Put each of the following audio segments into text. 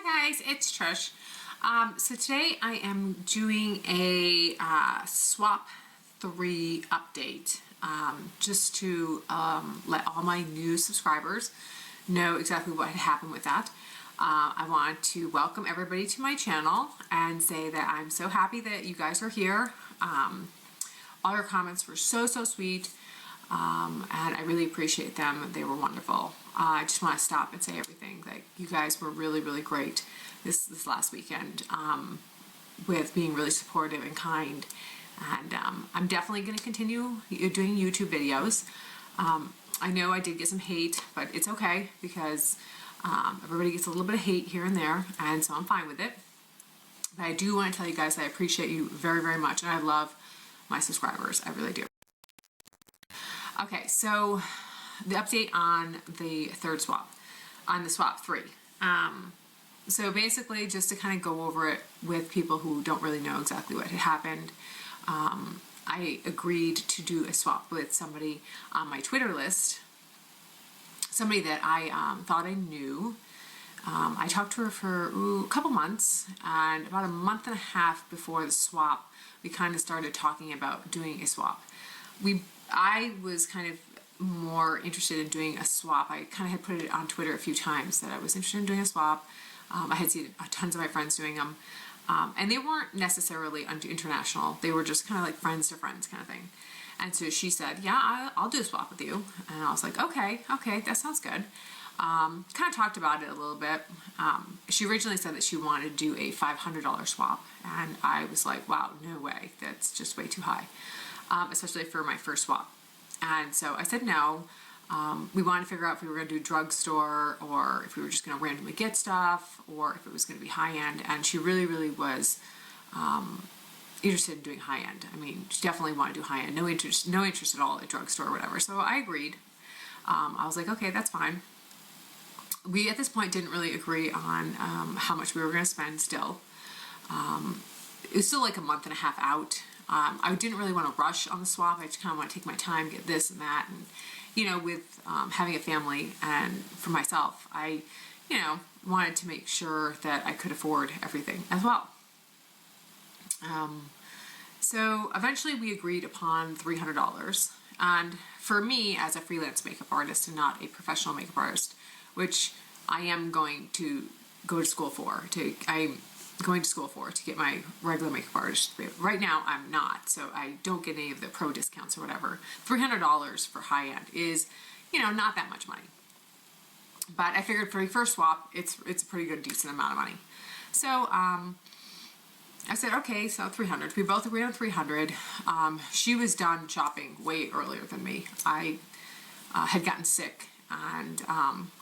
Hi guys, it's Trish. So today I am doing a swap 3 update just to let all my new subscribers know exactly what had happened with that. I want to welcome everybody to my channel and say that I'm so happy that you guys are here. All your comments were so sweet. And I really appreciate them. They were wonderful. I just want to stop and say everything. Like, you guys were really great this last weekend with being really supportive and kind. And I'm definitely going to continue doing YouTube videos. I know I did get some hate, but it's okay because everybody gets a little bit of hate here and there, and so I'm fine with it. But I do want to tell you guys that I appreciate you very much, and I love my subscribers. I really do. Okay, so the update on the third swap, on the swap 3. So basically, just to kind of go over it with people who don't really know exactly what had happened, I agreed to do a swap with somebody on my Twitter list, somebody that I thought I knew. I talked to her for a couple months, and about a month and a half before the swap, we kind of started talking about doing a swap. I was kind of more interested in doing a swap. I kind of had put it on Twitter a few times that I was interested in doing a swap. I had seen tons of my friends doing them. And they weren't necessarily international. They were just kind of like friends to friends kind of thing. And so she said, yeah, I'll do a swap with you. And I was like, okay, that sounds good. Kind of talked about it a little bit. She originally said that she wanted to do a $500 swap. And I was like, wow, no way. That's just way too high. Especially for my first swap. And so I said no. We wanted to figure out if we were going to do drugstore or if we were just going to randomly get stuff or if it was going to be high-end. And she really was interested in doing high-end. I mean, she definitely wanted to do high-end. No interest at all at drugstore or whatever. So I agreed. I was like, okay, that's fine. We at this point didn't really agree on how much we were going to spend still. It was still like a month and a half out. I didn't really want to rush on the swap. I just kind of want to take my time, get this and that. And, you know, with having a family and for myself, I, wanted to make sure that I could afford everything as well. So eventually we agreed upon $300. And for me, as a freelance makeup artist and not a professional makeup artist, which I am going to go to school for, to get my regular makeup artist. Right now I'm not, so I don't get any of the pro discounts or whatever. $300 for high-end is, not that much money. But I figured for the first swap, it's a pretty good, decent amount of money. So I said, okay, so 300. We both agreed on 300. She was done shopping way earlier than me. I had gotten sick and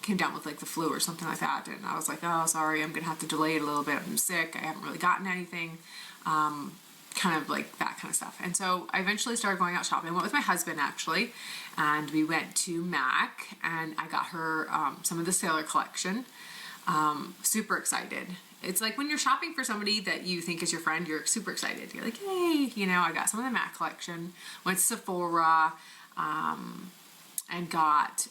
came down with like the flu or something like that, and I was like, oh, sorry, I'm gonna have to delay it a little bit. I'm sick. I haven't really gotten anything, kind of like that kind of stuff. And so I eventually started going out shopping. I went with my husband actually, and we went to MAC, and I got her some of the Sailor collection. Super excited. It's like when you're shopping for somebody that you think is your friend, you're super excited. You're like, hey, I got some of the MAC collection. Went to Sephora. And got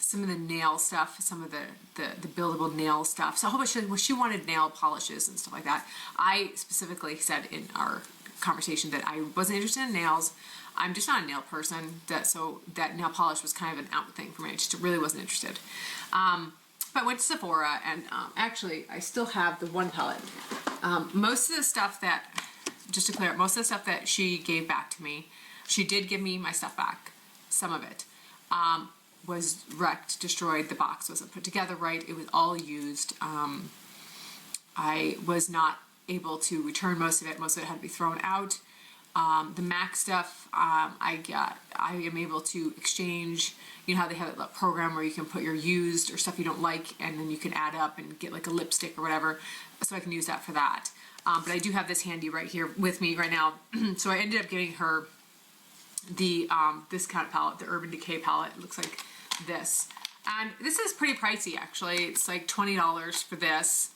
some of the nail stuff, some of the buildable nail stuff. So a whole bunch of, she wanted nail polishes and stuff like that. I specifically said in our conversation that I wasn't interested in nails. I'm just not a nail person, so that nail polish was kind of an out thing for me. I just really wasn't interested. But I went to Sephora, and actually I still have the one palette. Most of the stuff that, just to clear up, most of the stuff that she gave back to me, she did give me my stuff back, some of it. Was wrecked, destroyed. The box wasn't put together right. It was all used. I was not able to return most of it. Most of it had to be thrown out. The MAC stuff, I am able to exchange. You know how they have that program where you can put your used or stuff you don't like, and then you can add up and get like a lipstick or whatever. So I can use that for that. But I do have this handy right here with me right now. So I ended up getting her the this kind of palette, the Urban Decay palette. It looks like this, and this is pretty pricey actually. It's like $20 for this,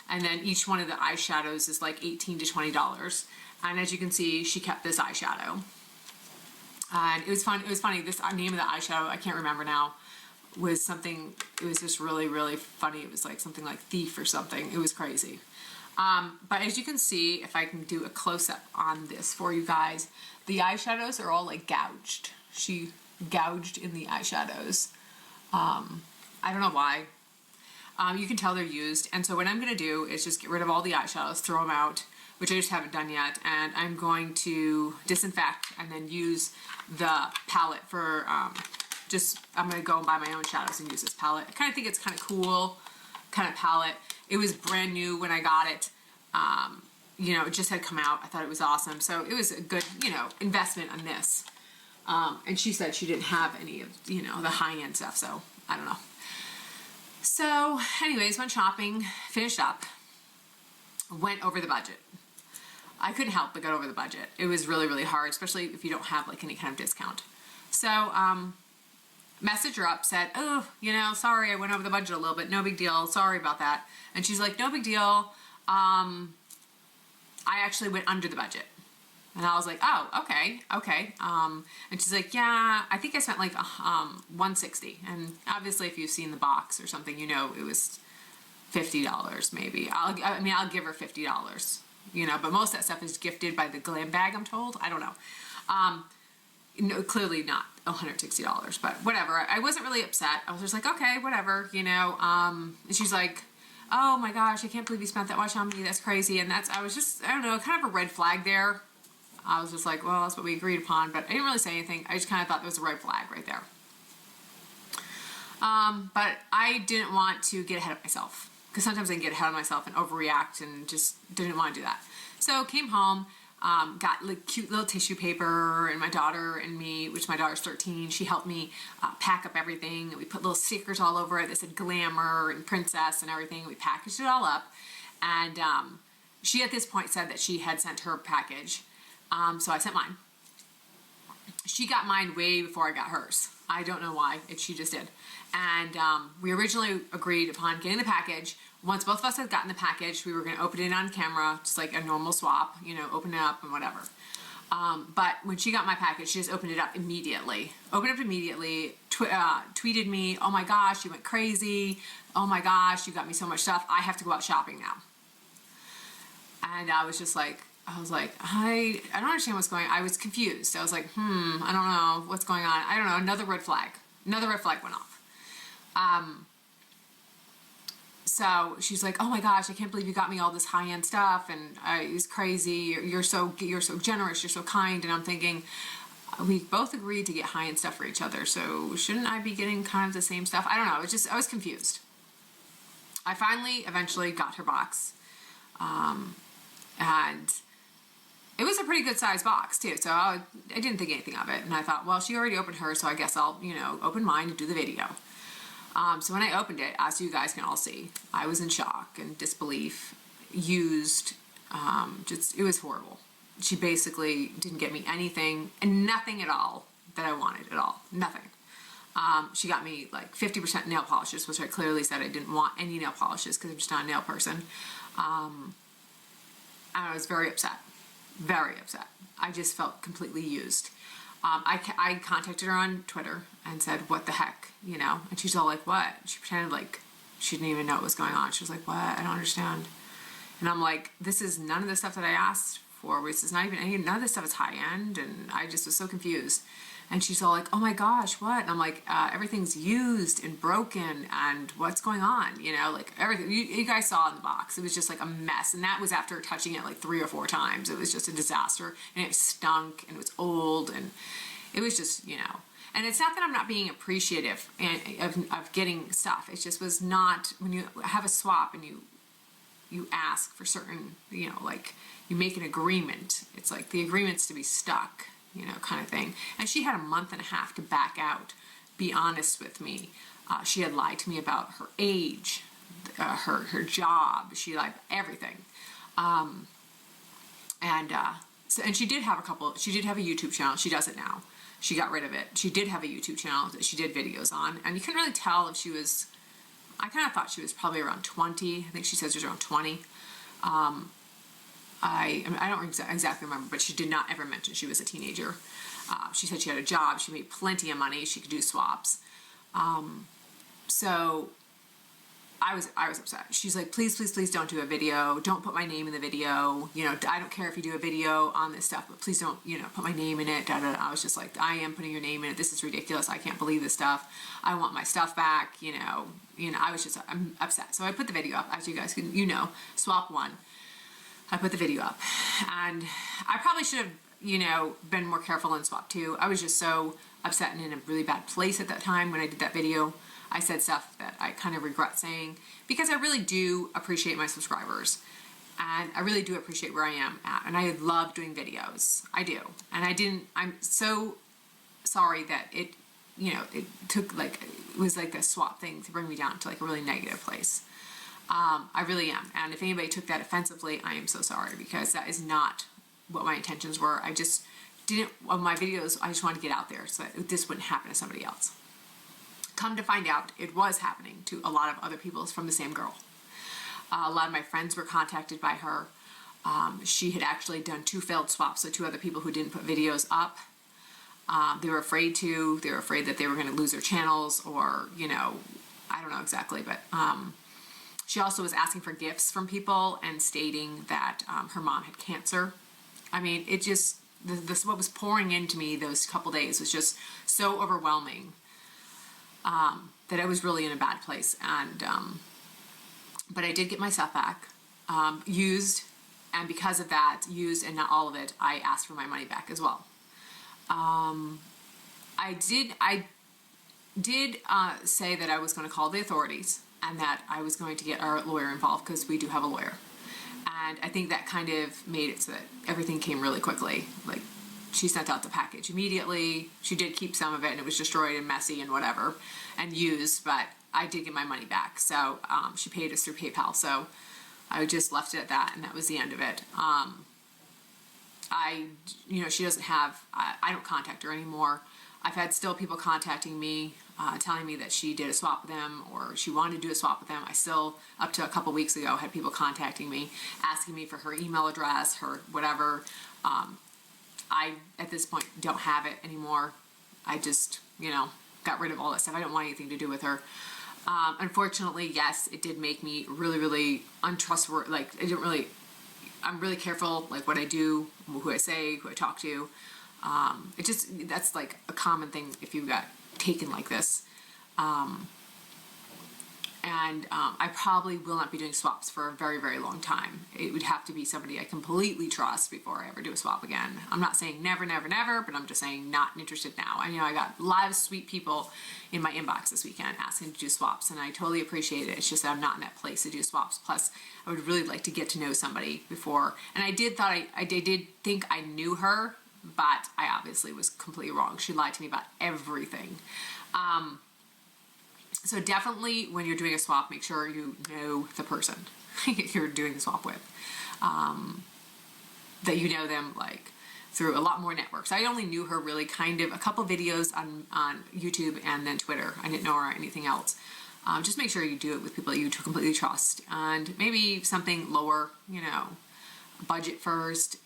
and then each one of the eyeshadows is like $18 to $20. And as you can see, she kept this eyeshadow, and it was fun. It was funny. This name of the eyeshadow I can't remember now. was something, it was just really, really funny. It was like something like Thief or something. It was crazy. But as you can see, if I can do a close-up on this for you guys, the eyeshadows are all like gouged. She gouged in the eyeshadows. I don't know why. You can tell they're used. And so what I'm going to do is just get rid of all the eyeshadows, throw them out, which I just haven't done yet. And I'm going to disinfect and then use the palette for, I'm going to go and buy my own shadows and use this palette. I kind of think it's kind of cool kind of palette. It was brand new when I got it. You know, it just had come out. I thought it was awesome. So it was a good, you know, investment on this. And she said she didn't have any of, you know, the high-end stuff. So I don't know. So anyways, went shopping, finished up, went over the budget. I couldn't help but go over the budget. It was really, really hard, especially if you don't have like any kind of discount. So, messaged her up, said, oh, you know, sorry, I went over the budget a little bit. No big deal. Sorry about that. And she's like, no big deal. I actually went under the budget. And I was like, oh, okay. And she's like, yeah, I think I spent like $160. And obviously if you've seen the box or something, you know, it was $50 maybe. I'll give her $50, you know, but most of that stuff is gifted by the glam bag, I'm told. I don't know. No, clearly not $160, but whatever. I wasn't really upset. I was just like, okay, whatever, you know. And she's like, oh my gosh, I can't believe you spent that much on me. That's crazy. And I was just, I don't know, kind of a red flag there. I was just like, well, that's what we agreed upon, but I didn't really say anything. I just kind of thought there was a red flag right there. But I didn't want to get ahead of myself, because sometimes I can get ahead of myself and overreact, and just didn't want to do that. So came home, got like cute little tissue paper, and my daughter and me, which my daughter's 13, she helped me pack up everything. We put little stickers all over it that said glamour and princess and everything. We packaged it all up, and she at this point said that she had sent her package. So I sent mine. She got mine way before I got hers. I don't know why, she just did. And we originally agreed upon getting the package. Once both of us had gotten the package, we were going to open it on camera, just like a normal swap, you know, open it up and whatever. But when she got my package, she just opened it up immediately. Tweeted me, oh my gosh, you went crazy. Oh my gosh, you got me so much stuff. I have to go out shopping now. And I was like, I don't understand what's going on. I was confused. I was like, I don't know what's going on. I don't know. Another red flag went off. So she's like, oh my gosh, I can't believe you got me all this high-end stuff. And it was crazy. You're so generous. You're so kind. And I'm thinking, we both agreed to get high-end stuff for each other. So shouldn't I be getting kind of the same stuff? I don't know. I was confused. I eventually got her box. And it was a pretty good size box too, so I didn't think anything of it. And I thought, well, she already opened hers, so I guess I'll, you know, open mine and do the video. So when I opened it, as you guys can all see, I was in shock and disbelief. Used, it was horrible. She basically didn't get me anything, and nothing at all that I wanted at all. Nothing. She got me like 50% nail polishes, which I clearly said I didn't want any nail polishes because I'm just not a nail person. And I was very upset. Very upset. I just felt completely used. I contacted her on Twitter and said, what the heck, you know? And she's all like, what? She pretended like she didn't even know what was going on. She was like, what? I don't understand. And I'm like, this is none of the stuff that I asked for. This is not even none of this stuff is high end. And I just was so confused. And she's all like, oh my gosh, what? And I'm like, everything's used and broken, and what's going on? You know, like everything you guys saw in the box. It was just like a mess. And that was after touching it like 3 or 4 times. It was just a disaster, and it stunk, and it was old, and it was just, you know. And it's not that I'm not being appreciative of getting stuff. It just was not, when you have a swap and you ask for certain, you know, like you make an agreement. It's like the agreement's to be stuck, you know, kind of thing. And she had a month and a half to back out, be honest with me. She had lied to me about her age, her job. She lied everything. And she did have a YouTube channel. She does it now. She got rid of it. She did have a YouTube channel that she did videos on, and you couldn't really tell if she was, I kind of thought she was probably around 20. I think she says she was around 20. I don't exactly remember, but she did not ever mention she was a teenager. She said she had a job, she made plenty of money, she could do swaps. So I was upset. She's like, please, please, please don't do a video. Don't put my name in the video. You know, I don't care if you do a video on this stuff, but please don't, you know, put my name in it. Da, da, da. I was just like, I am putting your name in it. This is ridiculous. I can't believe this stuff. I want my stuff back. I was just, I'm upset. So I put the video up, as you guys can, swap one. I put the video up, and I probably should have, been more careful in swap two. I was just so upset and in a really bad place at that time when I did that video. I said stuff that I kind of regret saying, because I really do appreciate my subscribers, and I really do appreciate where I am at, and I love doing videos. I do. And I'm so sorry that it took it was like a swap thing to bring me down to like a really negative place. I really am. And if anybody took that offensively, I am so sorry, because that is not what my intentions were. I just didn't, on my videos, I just wanted to get out there so that this wouldn't happen to somebody else. Come to find out, it was happening to a lot of other people from the same girl. A lot of my friends were contacted by her. She had actually done 2 failed swaps, so 2 other people who didn't put videos up. They were afraid to. They were afraid that they were going to lose their channels, or, I don't know exactly, but she also was asking for gifts from people and stating that her mom had cancer. I mean, it just, what was pouring into me those couple days was just so overwhelming. That I was really in a bad place, and but I did get my stuff back, used, and because of that, used and not all of it, I asked for my money back as well. I did say that I was going to call the authorities, and that I was going to get our lawyer involved, because we do have a lawyer, and I think that kind of made it so that everything came really quickly. Like, she sent out the package immediately. She did keep some of it, and it was destroyed and messy and whatever, and used, but I did get my money back. So she paid us through PayPal. So I just left it at that, and that was the end of it. She doesn't have, I don't contact her anymore. I've had still people contacting me, telling me that she did a swap with them, or she wanted to do a swap with them. I still, up to a couple weeks ago, had people contacting me, asking me for her email address, her whatever. I, at this point, don't have it anymore. I just, got rid of all that stuff. I don't want anything to do with her. Unfortunately, yes, it did make me really, really untrustworthy. Like, I'm really careful, like, what I do, who I say, who I talk to. That's like a common thing if you got taken like this. I probably will not be doing swaps for a very, very long time. It would have to be somebody I completely trust before I ever do a swap again. I'm not saying never, never, never, but I'm just saying not interested now. I got a lot of sweet people in my inbox this weekend asking to do swaps, and I totally appreciate it. It's just that I'm not in that place to do swaps. Plus, I would really like to get to know somebody before. And I did think I knew her, but I obviously was completely wrong. She lied to me about everything. So definitely, when you're doing a swap, make sure you know the person you're doing the swap with. That you know them, like, through a lot more networks. I only knew her really kind of a couple videos on YouTube and then Twitter. I didn't know her or anything else. Just make sure you do it with people that you completely trust. And maybe something lower, budget first.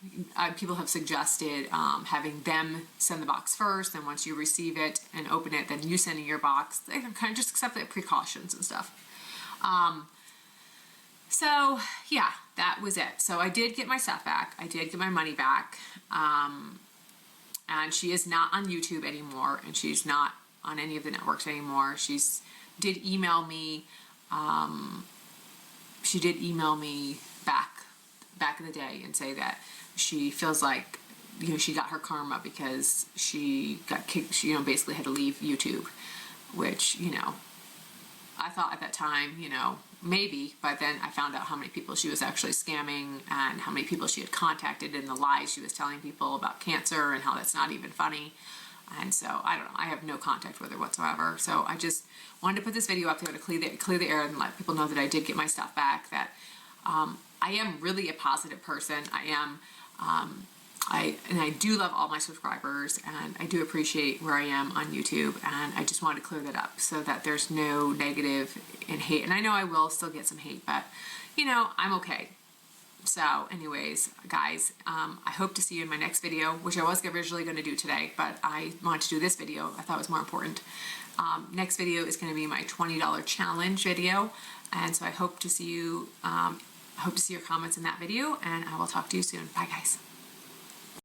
People have suggested having them send the box first, and once you receive it and open it, then you sending your box. They can kind of just accept the precautions and stuff. So yeah, that was it. So I did get my stuff back. I did get my money back. And she is not on YouTube anymore, and she's not on any of the networks anymore. Did email me. She did email me back in the day and say that she feels like, she got her karma because she got kicked. She, basically had to leave YouTube, which, I thought at that time, maybe, but then I found out how many people she was actually scamming, and how many people she had contacted, and the lies she was telling people about cancer, and how that's not even funny. And so, I don't know, I have no contact with her whatsoever. So I just wanted to put this video up there to clear the air and let people know that I did get my stuff back, that I am really a positive person. I am, and I do love all my subscribers, and I do appreciate where I am on YouTube, and I just wanted to clear that up so that there's no negative and hate. And I know I will still get some hate, but I'm okay. So anyways, guys, I hope to see you in my next video, which I was originally going to do today, but I wanted to do this video. I thought it was more important. Next video is going to be my $20 challenge video, and so I hope to see you. Hope to see your comments in that video, and I will talk to you soon. Bye, guys.